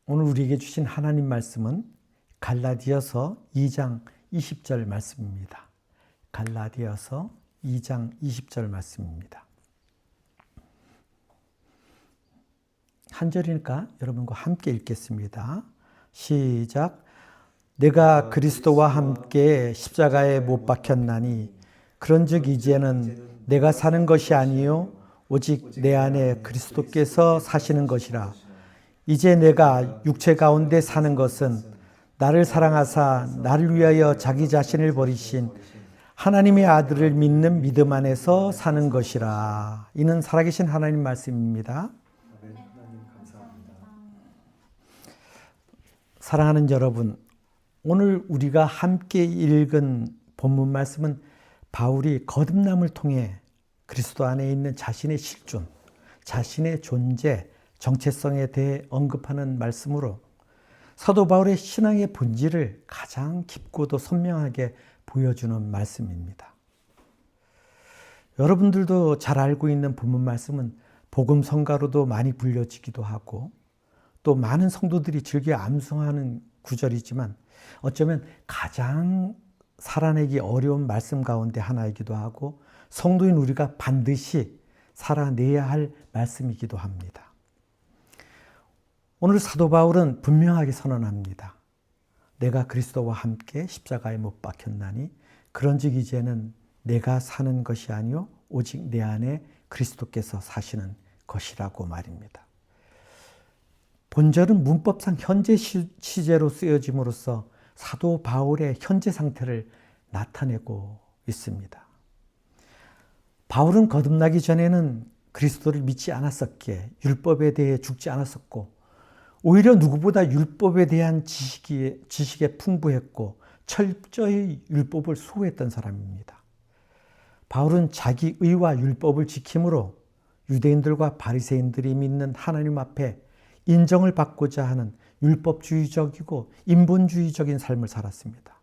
오늘 우리에게 주신 하나님 말씀은 갈라디아서 2장 20절 말씀입니다. 갈라디아서 2장 20절 말씀입니다. 한 절이니까 여러분과 함께 읽겠습니다. 시작. 내가 그리스도와 함께 십자가에 못 박혔나니 그런즉 이제는 내가 사는 것이 아니요 오직 내 안에 그리스도께서 사시는 것이라. 이제 내가 육체 가운데 사는 것은 나를 사랑하사 나를 위하여 자기 자신을 버리신 하나님의 아들을 믿는 믿음 안에서 사는 것이라. 이는 살아계신 하나님 말씀입니다. 사랑하는 여러분, 오늘 우리가 함께 읽은 본문 말씀은 바울이 거듭남을 통해 그리스도 안에 있는 자신의 실존, 자신의 존재, 정체성에 대해 언급하는 말씀으로 사도 바울의 신앙의 본질을 가장 깊고도 선명하게 보여주는 말씀입니다. 여러분들도 잘 알고 있는 본문 말씀은 복음 성가로도 많이 불려지기도 하고 또 많은 성도들이 즐겨 암송하는 구절이지만 어쩌면 가장 살아내기 어려운 말씀 가운데 하나이기도 하고 성도인 우리가 반드시 살아내야 할 말씀이기도 합니다. 오늘 사도 바울은 분명하게 선언합니다. 내가 그리스도와 함께 십자가에 못 박혔나니 그런즉 이제는 내가 사는 것이 아니요 오직 내 안에 그리스도께서 사시는 것이라고 말입니다. 본절은 문법상 현재 시제로 쓰여짐으로써 사도 바울의 현재 상태를 나타내고 있습니다. 바울은 거듭나기 전에는 그리스도를 믿지 않았었기에 율법에 대해 죽지 않았었고 오히려 누구보다 율법에 대한 지식에 풍부했고 철저히 율법을 수호했던 사람입니다. 바울은 자기 의와 율법을 지킴으로 유대인들과 바리새인들이 믿는 하나님 앞에 인정을 받고자 하는 율법주의적이고 인본주의적인 삶을 살았습니다.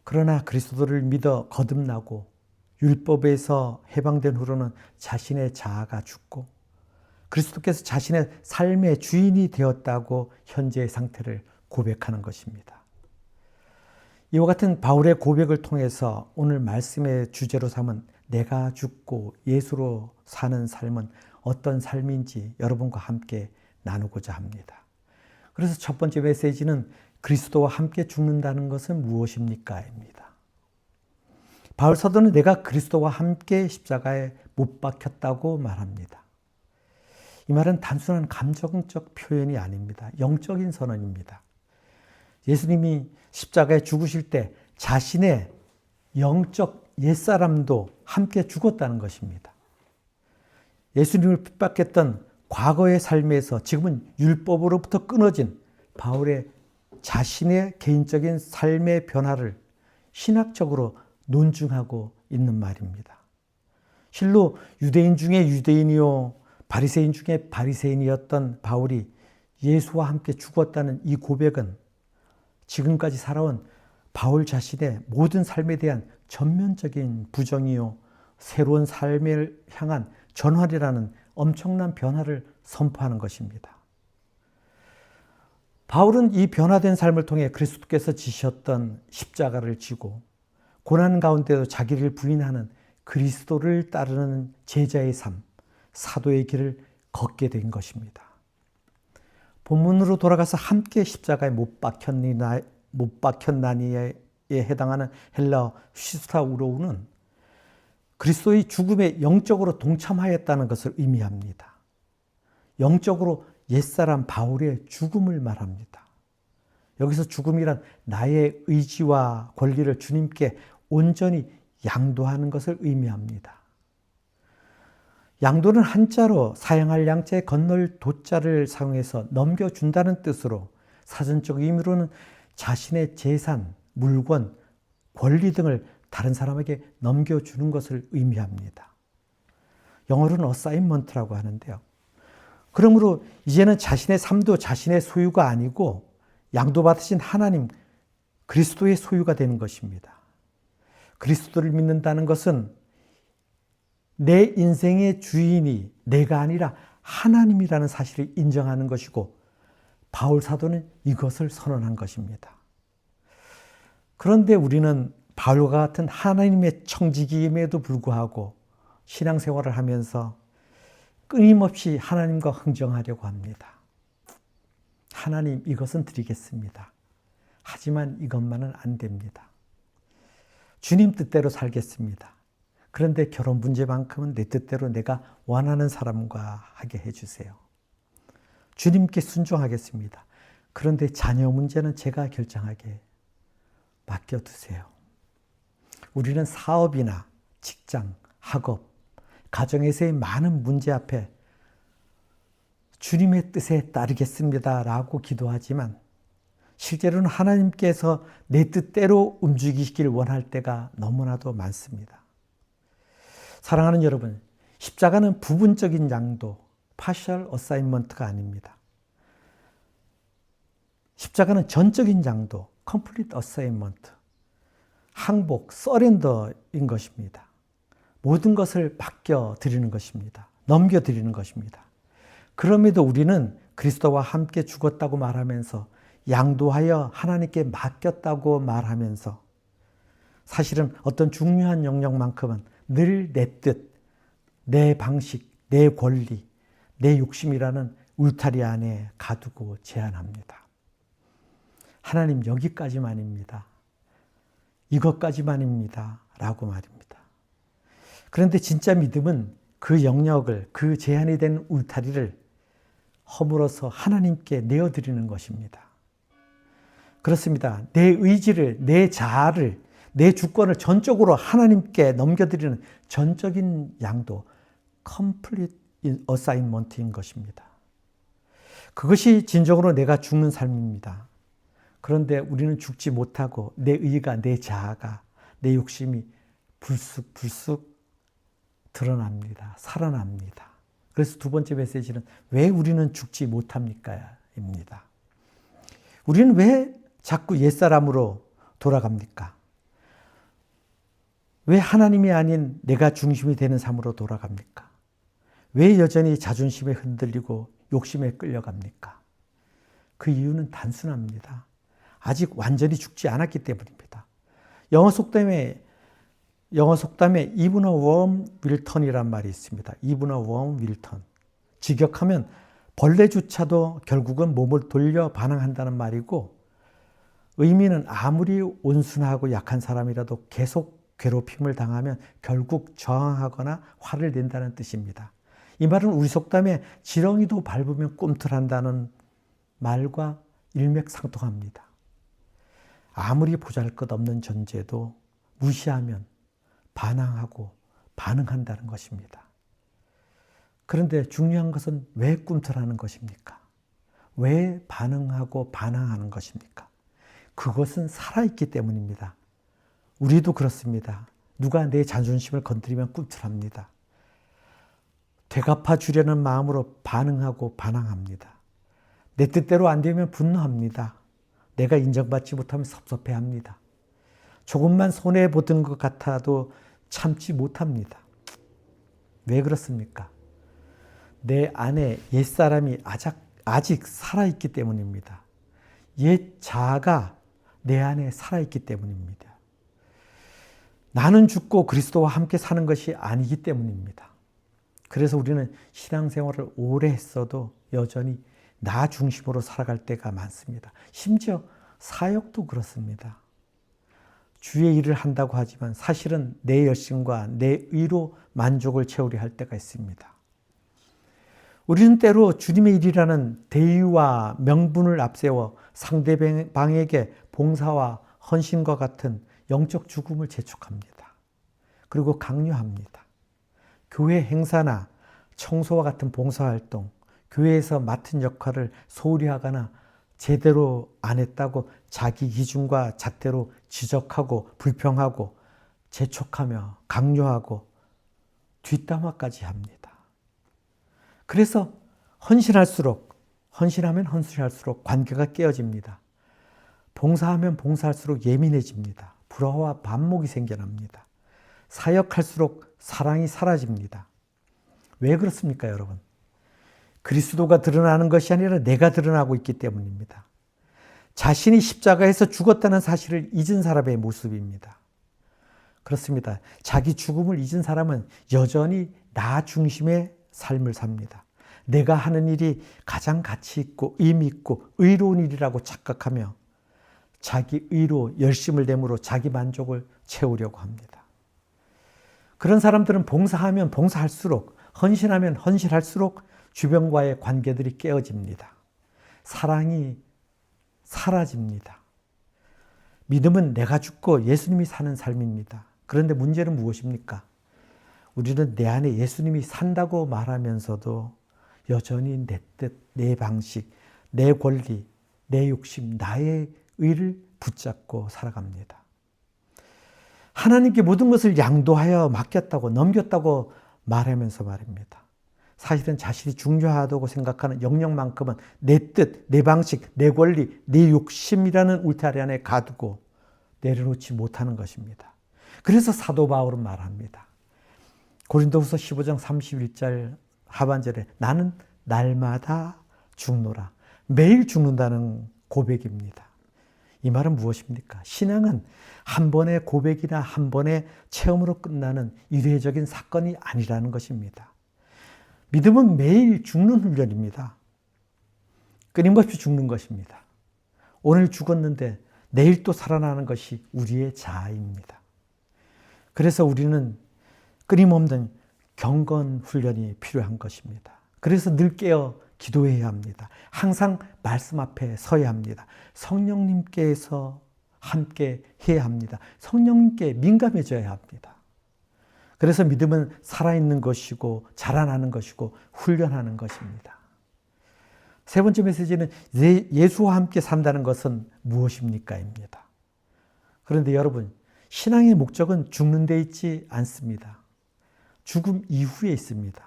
그러나 그리스도를 믿어 거듭나고 율법에서 해방된 후로는 자신의 자아가 죽고 그리스도께서 자신의 삶의 주인이 되었다고 현재의 상태를 고백하는 것입니다. 이와 같은 바울의 고백을 통해서 오늘 말씀의 주제로 삼은 내가 죽고 예수로 사는 삶은 어떤 삶인지 여러분과 함께 나누고자 합니다. 그래서 첫 번째 메시지는 그리스도와 함께 죽는다는 것은 무엇입니까? 입니다. 바울 사도는 내가 그리스도와 함께 십자가에 못 박혔다고 말합니다. 이 말은 단순한 감정적 표현이 아닙니다. 영적인 선언입니다. 예수님이 십자가에 죽으실 때 자신의 영적 옛사람도 함께 죽었다는 것입니다. 예수님을 핍박했던 과거의 삶에서 지금은 율법으로부터 끊어진 바울의 자신의 개인적인 삶의 변화를 신학적으로 논증하고 있는 말입니다. 실로 유대인 중에 유대인이요 바리새인 중에 바리새인이었던 바울이 예수와 함께 죽었다는 이 고백은 지금까지 살아온 바울 자신의 모든 삶에 대한 전면적인 부정이요 새로운 삶을 향한 전환이라는 엄청난 변화를 선포하는 것입니다. 바울은 이 변화된 삶을 통해 그리스도께서 지셨던 십자가를 지고 고난 가운데도 자기를 부인하는 그리스도를 따르는 제자의 삶, 사도의 길을 걷게 된 것입니다. 본문으로 돌아가서 함께 십자가에 못 박혔나니에 해당하는 헬라어 휘스타우로우는 그리스도의 죽음에 영적으로 동참하였다는 것을 의미합니다. 영적으로 옛사람 바울의 죽음을 말합니다. 여기서 죽음이란 나의 의지와 권리를 주님께 온전히 양도하는 것을 의미합니다. 양도는 한자로 사용할 양자에 건널 도자를 사용해서 넘겨준다는 뜻으로 사전적 의미로는 자신의 재산, 물건, 권리 등을 다른 사람에게 넘겨주는 것을 의미합니다. 영어로는 어사인먼트라고 하는데요. 그러므로 이제는 자신의 삶도 자신의 소유가 아니고 양도받으신 하나님 그리스도의 소유가 되는 것입니다. 그리스도를 믿는다는 것은 내 인생의 주인이 내가 아니라 하나님이라는 사실을 인정하는 것이고 바울 사도는 이것을 선언한 것입니다. 그런데 우리는 바울과 같은 하나님의 청지기임에도 불구하고 신앙생활을 하면서 끊임없이 하나님과 흥정하려고 합니다. 하나님, 이것은 드리겠습니다. 하지만 이것만은 안 됩니다. 주님 뜻대로 살겠습니다. 그런데 결혼 문제만큼은 내 뜻대로 내가 원하는 사람과 하게 해주세요. 주님께 순종하겠습니다. 그런데 자녀 문제는 제가 결정하게 맡겨두세요. 우리는 사업이나 직장, 학업, 가정에서의 많은 문제 앞에 주님의 뜻에 따르겠습니다 라고 기도하지만 실제로는 하나님께서 내 뜻대로 움직이시길 원할 때가 너무나도 많습니다. 사랑하는 여러분, 십자가는 부분적인 양도, partial assignment가 아닙니다. 십자가는 전적인 양도, complete assignment, 항복, 서렌더인 것입니다. 모든 것을 맡겨드리는 것입니다. 넘겨드리는 것입니다. 그럼에도 우리는 그리스도와 함께 죽었다고 말하면서 양도하여 하나님께 맡겼다고 말하면서 사실은 어떤 중요한 영역만큼은 늘 내 뜻, 내 방식, 내 권리, 내 욕심이라는 울타리 안에 가두고 제한합니다. 하나님, 여기까지만입니다. 이것까지만입니다. 라고 말입니다. 그런데 진짜 믿음은 그 영역을, 그 제한이 된 울타리를 허물어서 하나님께 내어드리는 것입니다. 그렇습니다. 내 의지를, 내 자아를, 내 주권을 전적으로 하나님께 넘겨드리는 전적인 양도, complete assignment인 것입니다. 그것이 진정으로 내가 죽는 삶입니다. 그런데 우리는 죽지 못하고 내 의가, 내 자아가, 내 욕심이 불쑥 드러납니다. 살아납니다. 그래서 두 번째 메시지는 왜 우리는 죽지 못합니까? 입니다. 우리는 왜 자꾸 옛사람으로 돌아갑니까? 왜 하나님이 아닌 내가 중심이 되는 삶으로 돌아갑니까? 왜 여전히 자존심에 흔들리고 욕심에 끌려갑니까? 그 이유는 단순합니다. 아직 완전히 죽지 않았기 때문입니다. 영어 속담에 even a worm will turn이란 말이 있습니다. even a worm will turn. 직역하면 벌레조차도 결국은 몸을 돌려 반항한다는 말이고, 의미는 아무리 온순하고 약한 사람이라도 계속 괴롭힘을 당하면 결국 저항하거나 화를 낸다는 뜻입니다. 이 말은 우리 속담에 지렁이도 밟으면 꿈틀한다는 말과 일맥상통합니다. 아무리 보잘것없는 존재도 무시하면 반항하고 반응한다는 것입니다. 그런데 중요한 것은 왜 꿈틀하는 것입니까? 왜 반응하고 반항하는 것입니까? 그것은 살아있기 때문입니다. 우리도 그렇습니다. 누가 내 자존심을 건드리면 꿈틀합니다. 되갚아 주려는 마음으로 반응하고 반항합니다. 내 뜻대로 안 되면 분노합니다. 내가 인정받지 못하면 섭섭해합니다. 조금만 손해보던 것 같아도 참지 못합니다. 왜 그렇습니까? 내 안에 옛사람이 아직 살아있기 때문입니다. 옛 자아가 내 안에 살아있기 때문입니다. 나는 죽고 그리스도와 함께 사는 것이 아니기 때문입니다. 그래서 우리는 신앙생활을 오래 했어도 여전히 나 중심으로 살아갈 때가 많습니다. 심지어 사역도 그렇습니다. 주의 일을 한다고 하지만 사실은 내 열심과 내 의로 만족을 채우려 할 때가 있습니다. 우리는 때로 주님의 일이라는 대의와 명분을 앞세워 상대방에게 봉사와 헌신과 같은 영적 죽음을 재촉합니다. 그리고 강요합니다. 교회 행사나 청소와 같은 봉사활동, 교회에서 맡은 역할을 소홀히 하거나 제대로 안 했다고 자기 기준과 잣대로 지적하고 불평하고 재촉하며 강요하고 뒷담화까지 합니다. 그래서 헌신하면 헌신할수록 관계가 깨어집니다. 봉사하면 봉사할수록 예민해집니다. 불화와 반목이 생겨납니다. 사역할수록 사랑이 사라집니다. 왜 그렇습니까, 여러분? 그리스도가 드러나는 것이 아니라 내가 드러나고 있기 때문입니다. 자신이 십자가에서 죽었다는 사실을 잊은 사람의 모습입니다. 그렇습니다. 자기 죽음을 잊은 사람은 여전히 나 중심의 삶을 삽니다. 내가 하는 일이 가장 가치 있고 의미 있고 의로운 일이라고 착각하며 자기 의로 열심을 내므로 자기 만족을 채우려고 합니다. 그런 사람들은 봉사하면 봉사할수록, 헌신하면 헌신할수록 주변과의 관계들이 깨어집니다. 사랑이 사라집니다. 믿음은 내가 죽고 예수님이 사는 삶입니다. 그런데 문제는 무엇입니까? 우리는 내 안에 예수님이 산다고 말하면서도 여전히 내 뜻, 내 방식, 내 권리, 내 욕심, 나의 의를 붙잡고 살아갑니다. 하나님께 모든 것을 양도하여 맡겼다고 넘겼다고 말하면서 말입니다. 사실은 자신이 중요하다고 생각하는 영역만큼은 내 뜻, 내 방식, 내 권리, 내 욕심이라는 울타리 안에 가두고 내려놓지 못하는 것입니다. 그래서 사도 바울은 말합니다. 고린도후서 15장 31절 하반절에 나는 날마다 죽노라. 매일 죽는다는 고백입니다. 이 말은 무엇입니까? 신앙은 한 번의 고백이나 한 번의 체험으로 끝나는 일회적인 사건이 아니라는 것입니다. 믿음은 매일 죽는 훈련입니다. 끊임없이 죽는 것입니다. 오늘 죽었는데 내일 또 살아나는 것이 우리의 자아입니다. 그래서 우리는 끊임없는 경건 훈련이 필요한 것입니다. 그래서 늘 깨어 기도해야 합니다. 항상 말씀 앞에 서야 합니다. 성령님께서 함께 해야 합니다. 성령님께 민감해져야 합니다. 그래서 믿음은 살아있는 것이고 자라나는 것이고 훈련하는 것입니다. 세 번째 메시지는 예수와 함께 산다는 것은 무엇입니까? 입니다. 그런데 여러분, 신앙의 목적은 죽는 데 있지 않습니다. 죽음 이후에 있습니다.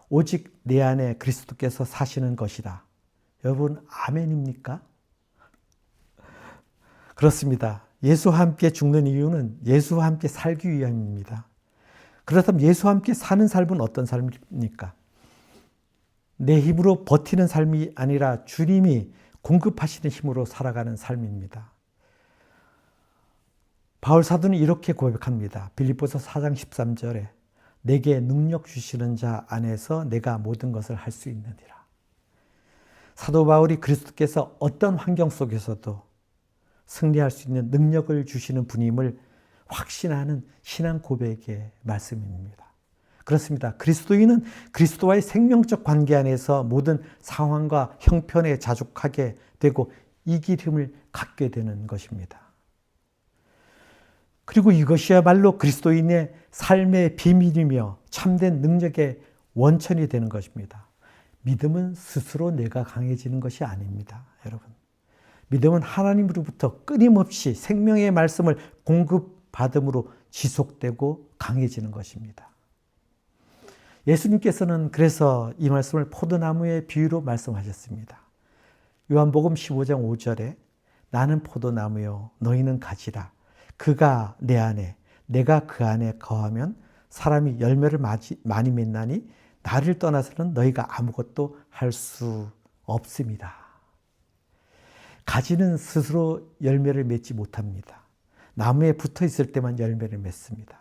오직 내 안에 그리스도께서 사시는 것이라. 여러분, 아멘입니까? 그렇습니다. 예수와 함께 죽는 이유는 예수와 함께 살기 위함입니다. 그렇다면 예수와 함께 사는 삶은 어떤 삶입니까? 내 힘으로 버티는 삶이 아니라 주님이 공급하시는 힘으로 살아가는 삶입니다. 바울 사도는 이렇게 고백합니다. 빌립보서 4장 13절에 내게 능력 주시는 자 안에서 내가 모든 것을 할 수 있느니라. 사도 바울이 그리스도께서 어떤 환경 속에서도 승리할 수 있는 능력을 주시는 분임을 확신하는 신앙 고백의 말씀입니다. 그렇습니다. 그리스도인은 그리스도와의 생명적 관계 안에서 모든 상황과 형편에 자족하게 되고 이길 힘을 갖게 되는 것입니다. 그리고 이것이야말로 그리스도인의 삶의 비밀이며 참된 능력의 원천이 되는 것입니다. 믿음은 스스로 내가 강해지는 것이 아닙니다. 여러분, 믿음은 하나님으로부터 끊임없이 생명의 말씀을 공급받음으로 지속되고 강해지는 것입니다. 예수님께서는 그래서 이 말씀을 포도나무의 비유로 말씀하셨습니다. 요한복음 15장 5절에 나는 포도나무요 너희는 가지라. 그가 내 안에 내가 그 안에 거하면 사람이 열매를 많이 맺나니 나를 떠나서는 너희가 아무것도 할 수 없습니다. 가지는 스스로 열매를 맺지 못합니다. 나무에 붙어 있을 때만 열매를 맺습니다.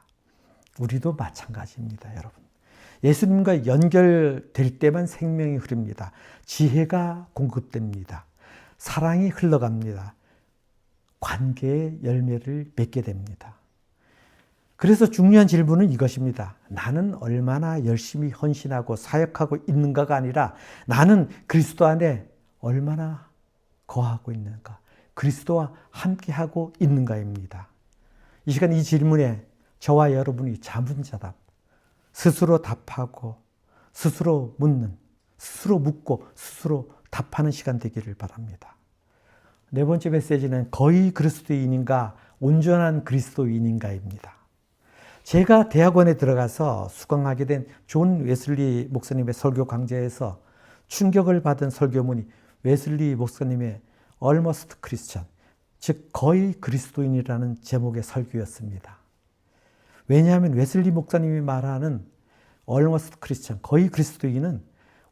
우리도 마찬가지입니다, 여러분. 예수님과 연결될 때만 생명이 흐릅니다. 지혜가 공급됩니다. 사랑이 흘러갑니다. 관계의 열매를 맺게 됩니다. 그래서 중요한 질문은 이것입니다. 나는 얼마나 열심히 헌신하고 사역하고 있는가가 아니라 나는 그리스도 안에 얼마나 거하고 있는가, 그리스도와 함께하고 있는가입니다. 이 시간 이 질문에 저와 여러분이 자문자답, 스스로 답하고 스스로 묻는, 스스로 묻고 스스로 답하는 시간 되기를 바랍니다. 네 번째 메시지는 거의 그리스도인인가 온전한 그리스도인인가입니다. 제가 대학원에 들어가서 수강하게 된 존 웨슬리 목사님의 설교 강좌에서 충격을 받은 설교문이 웨슬리 목사님의 Almost Christian, 즉 거의 그리스도인이라는 제목의 설교였습니다. 왜냐하면 웨슬리 목사님이 말하는 Almost Christian, 거의 그리스도인은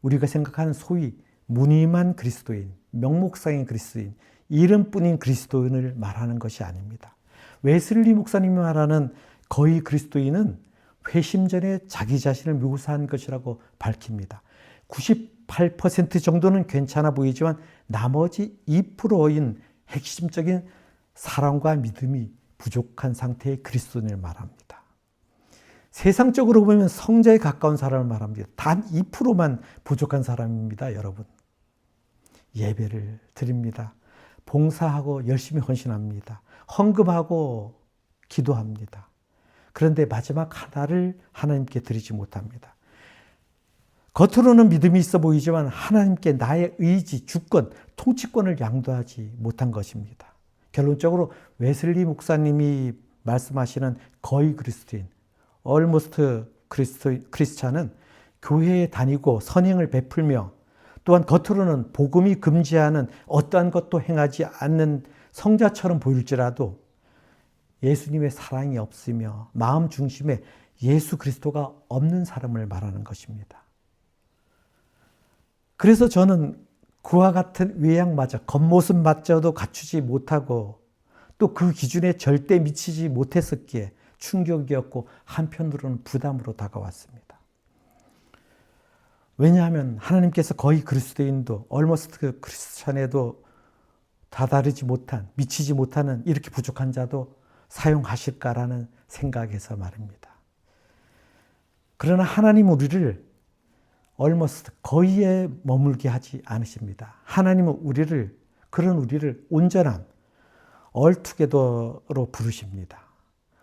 우리가 생각하는 소위 무늬만 그리스도인, 명목상의 그리스도인, 이름뿐인 그리스도인을 말하는 것이 아닙니다. 웨슬리 목사님이 말하는 거의 그리스도인은 회심 전에 자기 자신을 묘사한 것이라고 밝힙니다. 98% 정도는 괜찮아 보이지만 나머지 2%인 핵심적인 사랑과 믿음이 부족한 상태의 그리스도인을 말합니다. 세상적으로 보면 성자에 가까운 사람을 말합니다. 단 2%만 부족한 사람입니다, 여러분. 예배를 드립니다. 봉사하고 열심히 헌신합니다. 헌금하고 기도합니다. 그런데 마지막 하나를 하나님께 드리지 못합니다. 겉으로는 믿음이 있어 보이지만 하나님께 나의 의지, 주권, 통치권을 양도하지 못한 것입니다. 결론적으로 웨슬리 목사님이 말씀하시는 거의 그리스도인, almost 크리스찬은 교회에 다니고 선행을 베풀며 또한 겉으로는 복음이 금지하는 어떠한 것도 행하지 않는 성자처럼 보일지라도 예수님의 사랑이 없으며 마음 중심에 예수 그리스도가 없는 사람을 말하는 것입니다. 그래서 저는 그와 같은 외양마저 겉모습마저도 갖추지 못하고 또 그 기준에 절대 미치지 못했었기에 충격이었고 한편으로는 부담으로 다가왔습니다. 왜냐하면 하나님께서 거의 그리스도인도 얼머스트 크리스찬에도 다다르지 못한, 미치지 못하는 이렇게 부족한 자도 사용하실까라는 생각에서 말입니다. 그러나 하나님 우리를 얼머스트 거의에 머물게 하지 않으십니다. 하나님은 그런 우리를 온전한 얼투게더로 부르십니다.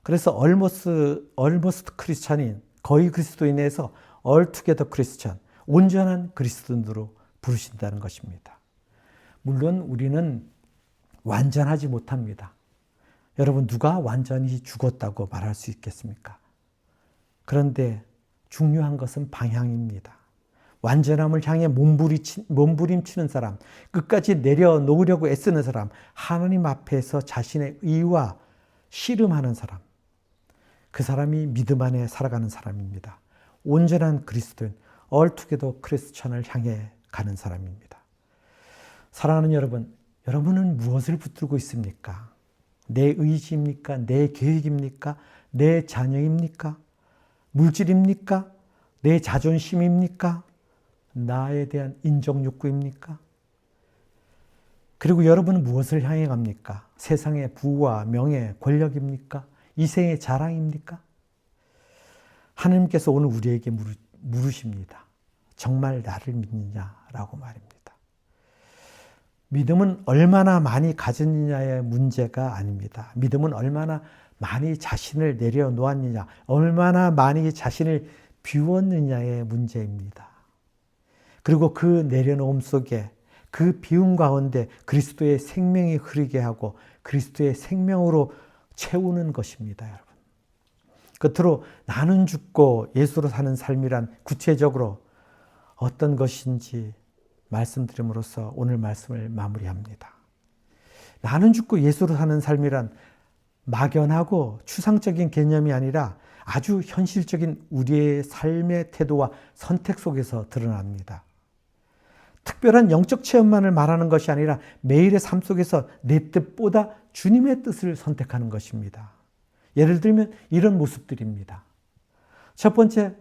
그래서 얼머스트 크리스찬인 거의 그리스도인에서 얼투게더 크리스찬, 온전한 그리스도인으로 부르신다는 것입니다. 물론 우리는 완전하지 못합니다. 여러분, 누가 완전히 죽었다고 말할 수 있겠습니까? 그런데 중요한 것은 방향입니다. 완전함을 향해 몸부림치는 사람, 끝까지 내려놓으려고 애쓰는 사람, 하나님 앞에서 자신의 의와 씨름하는 사람, 그 사람이 믿음 안에 살아가는 사람입니다. 온전한 그리스도인, altogether 크리스천을 향해 가는 사람입니다. 사랑하는 여러분, 여러분은 무엇을 붙들고 있습니까? 내 의지입니까? 내 계획입니까? 내 자녀입니까? 물질입니까? 내 자존심입니까? 나에 대한 인정욕구입니까? 그리고 여러분은 무엇을 향해 갑니까? 세상의 부와 명예, 권력입니까? 이생의 자랑입니까? 하나님께서 오늘 우리에게 물으십니다. 정말 나를 믿느냐라고 말입니다. 믿음은 얼마나 많이 가졌느냐의 문제가 아닙니다. 믿음은 얼마나 많이 자신을 내려놓았느냐, 얼마나 많이 자신을 비웠느냐의 문제입니다. 그리고 그 내려놓음 속에 그 비움 가운데 그리스도의 생명이 흐르게 하고 그리스도의 생명으로 채우는 것입니다, 여러분. 끝으로 나는 죽고 예수로 사는 삶이란 구체적으로 어떤 것인지 말씀드림으로써 오늘 말씀을 마무리합니다. 나는 죽고 예수로 사는 삶이란 막연하고 추상적인 개념이 아니라 아주 현실적인 우리의 삶의 태도와 선택 속에서 드러납니다. 특별한 영적 체험만을 말하는 것이 아니라 매일의 삶 속에서 내 뜻보다 주님의 뜻을 선택하는 것입니다. 예를 들면 이런 모습들입니다. 첫 번째,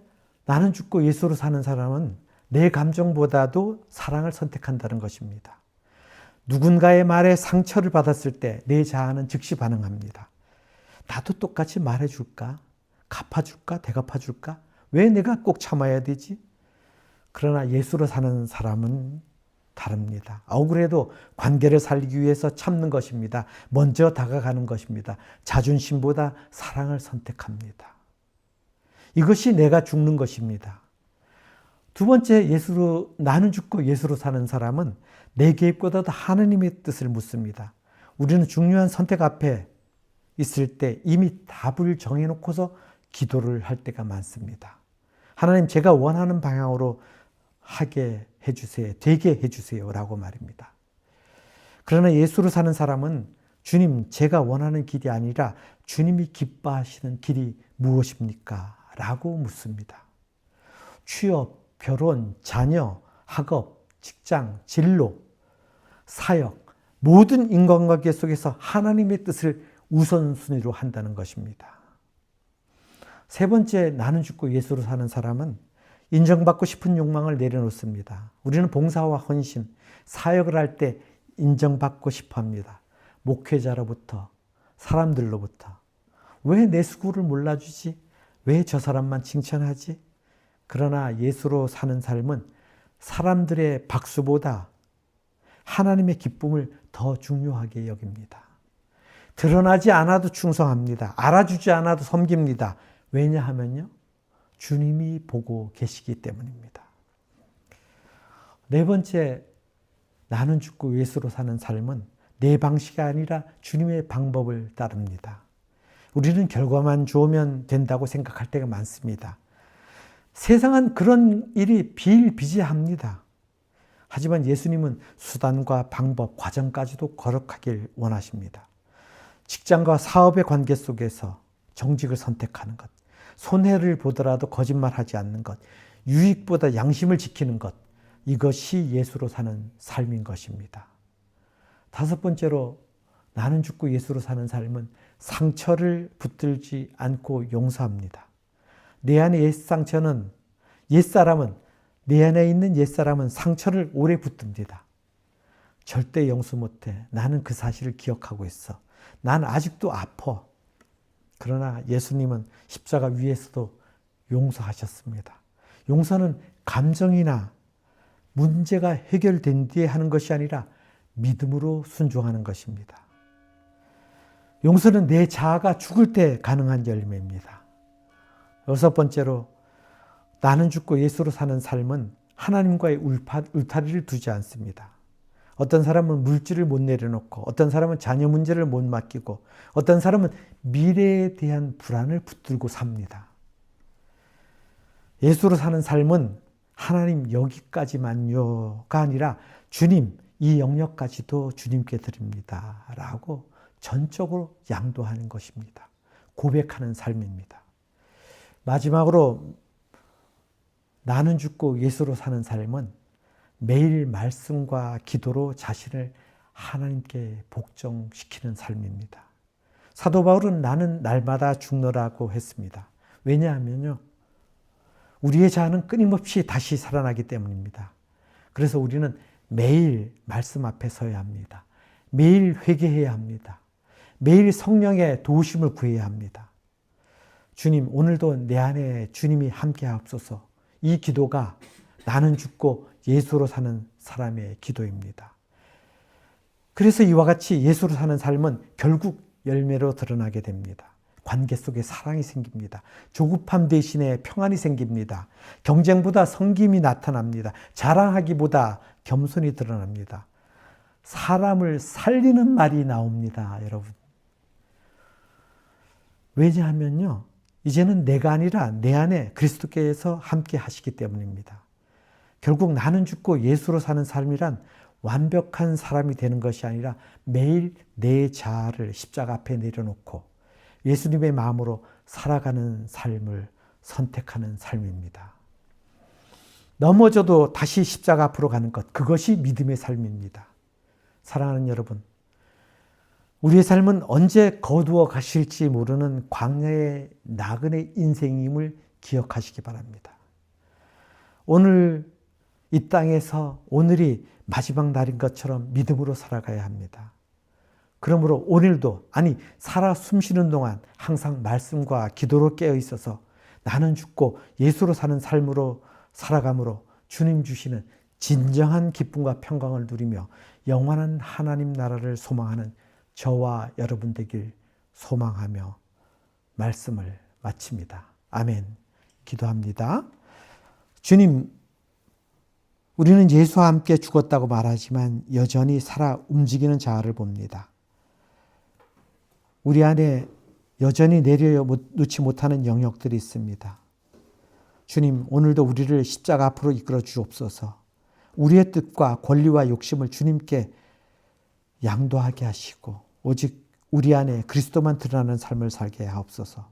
나는 죽고 예수로 사는 사람은 내 감정보다도 사랑을 선택한다는 것입니다. 누군가의 말에 상처를 받았을 때 내 자아는 즉시 반응합니다. 나도 똑같이 말해줄까? 갚아줄까? 대갚아줄까? 왜 내가 꼭 참아야 되지? 그러나 예수로 사는 사람은 다릅니다. 억울해도 관계를 살기 위해서 참는 것입니다. 먼저 다가가는 것입니다. 자존심보다 사랑을 선택합니다. 이것이 내가 죽는 것입니다. 두 번째, 나는 죽고 예수로 사는 사람은 내 계획보다도 하나님의 뜻을 묻습니다. 우리는 중요한 선택 앞에 있을 때 이미 답을 정해놓고서 기도를 할 때가 많습니다. 하나님, 제가 원하는 방향으로 하게 해주세요. 되게 해주세요. 라고 말입니다. 그러나 예수로 사는 사람은 주님, 제가 원하는 길이 아니라 주님이 기뻐하시는 길이 무엇입니까? 라고 묻습니다. 취업, 결혼, 자녀, 학업, 직장, 진로, 사역, 모든 인간관계 속에서 하나님의 뜻을 우선순위로 한다는 것입니다. 세 번째, 나는 죽고 예수로 사는 사람은 인정받고 싶은 욕망을 내려놓습니다. 우리는 봉사와 헌신, 사역을 할 때 인정받고 싶어 합니다. 목회자로부터, 사람들로부터. 왜 내 수고를 몰라주지? 왜 저 사람만 칭찬하지? 그러나 예수로 사는 삶은 사람들의 박수보다 하나님의 기쁨을 더 중요하게 여깁니다. 드러나지 않아도 충성합니다. 알아주지 않아도 섬깁니다. 왜냐하면요, 주님이 보고 계시기 때문입니다. 네 번째, 나는 죽고 예수로 사는 삶은 내 방식이 아니라 주님의 방법을 따릅니다. 우리는 결과만 좋으면 된다고 생각할 때가 많습니다. 세상은 그런 일이 비일비재합니다. 하지만 예수님은 수단과 방법, 과정까지도 거룩하길 원하십니다. 직장과 사업의 관계 속에서 정직을 선택하는 것, 손해를 보더라도 거짓말하지 않는 것, 유익보다 양심을 지키는 것, 이것이 예수로 사는 삶인 것입니다. 다섯 번째로, 나는 죽고 예수로 사는 삶은 상처를 붙들지 않고 용서합니다. 내 안에 내 안에 있는 옛사람은 상처를 오래 붙듭니다. 절대 용서 못해. 나는 그 사실을 기억하고 있어. 난 아직도 아파. 그러나 예수님은 십자가 위에서도 용서하셨습니다. 용서는 감정이나 문제가 해결된 뒤에 하는 것이 아니라 믿음으로 순종하는 것입니다. 용서는 내 자아가 죽을 때 가능한 열매입니다. 여섯 번째로, 나는 죽고 예수로 사는 삶은 하나님과의 울타리를 두지 않습니다. 어떤 사람은 물질을 못 내려놓고, 어떤 사람은 자녀 문제를 못 맡기고, 어떤 사람은 미래에 대한 불안을 붙들고 삽니다. 예수로 사는 삶은 하나님 여기까지만요가 아니라 주님 이 영역까지도 주님께 드립니다 라고 전적으로 양도하는 것입니다. 고백하는 삶입니다. 마지막으로, 나는 죽고 예수로 사는 삶은 매일 말씀과 기도로 자신을 하나님께 복종시키는 삶입니다. 사도 바울은 나는 날마다 죽노라고 했습니다. 왜냐하면요, 우리의 자아는 끊임없이 다시 살아나기 때문입니다. 그래서 우리는 매일 말씀 앞에 서야 합니다. 매일 회개해야 합니다. 매일 성령의 도우심을 구해야 합니다. 주님, 오늘도 내 안에 주님이 함께 하옵소서. 이 기도가 나는 죽고 예수로 사는 사람의 기도입니다. 그래서 이와 같이 예수로 사는 삶은 결국 열매로 드러나게 됩니다. 관계 속에 사랑이 생깁니다. 조급함 대신에 평안이 생깁니다. 경쟁보다 섬김이 나타납니다. 자랑하기보다 겸손이 드러납니다. 사람을 살리는 말이 나옵니다, 여러분. 왜냐하면요, 이제는 내가 아니라 내 안에 그리스도께서 함께 하시기 때문입니다. 결국 나는 죽고 예수로 사는 삶이란 완벽한 사람이 되는 것이 아니라 매일 내 자아를 십자가 앞에 내려놓고 예수님의 마음으로 살아가는 삶을 선택하는 삶입니다. 넘어져도 다시 십자가 앞으로 가는 것, 그것이 믿음의 삶입니다. 사랑하는 여러분, 우리의 삶은 언제 거두어 가실지 모르는 광야의 나그네 인생임을 기억하시기 바랍니다. 오늘 이 땅에서 오늘이 마지막 날인 것처럼 믿음으로 살아가야 합니다. 그러므로 오늘도, 살아 숨쉬는 동안 항상 말씀과 기도로 깨어 있어서 나는 죽고 예수로 사는 삶으로 살아감으로 주님 주시는 진정한 기쁨과 평강을 누리며 영원한 하나님 나라를 소망하는 저와 여러분 되길 소망하며 말씀을 마칩니다. 아멘. 기도합니다. 주님, 우리는 예수와 함께 죽었다고 말하지만 여전히 살아 움직이는 자아를 봅니다. 우리 안에 여전히 내려놓지 못하는 영역들이 있습니다. 주님, 오늘도 우리를 십자가 앞으로 이끌어 주옵소서. 우리의 뜻과 권리와 욕심을 주님께 양도하게 하시고 오직 우리 안에 그리스도만 드러나는 삶을 살게 하옵소서.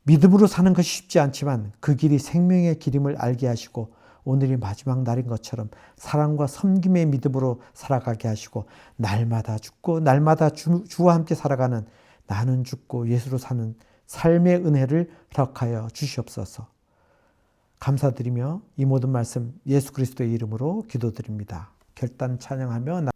믿음으로 사는 것이 쉽지 않지만 그 길이 생명의 길임을 알게 하시고 오늘이 마지막 날인 것처럼 사랑과 섬김의 믿음으로 살아가게 하시고 날마다 죽고 날마다 주와 함께 살아가는 나는 죽고 예수로 사는 삶의 은혜를 허락하여 주시옵소서. 감사드리며 이 모든 말씀 예수 그리스도의 이름으로 기도드립니다. 결단 찬양하며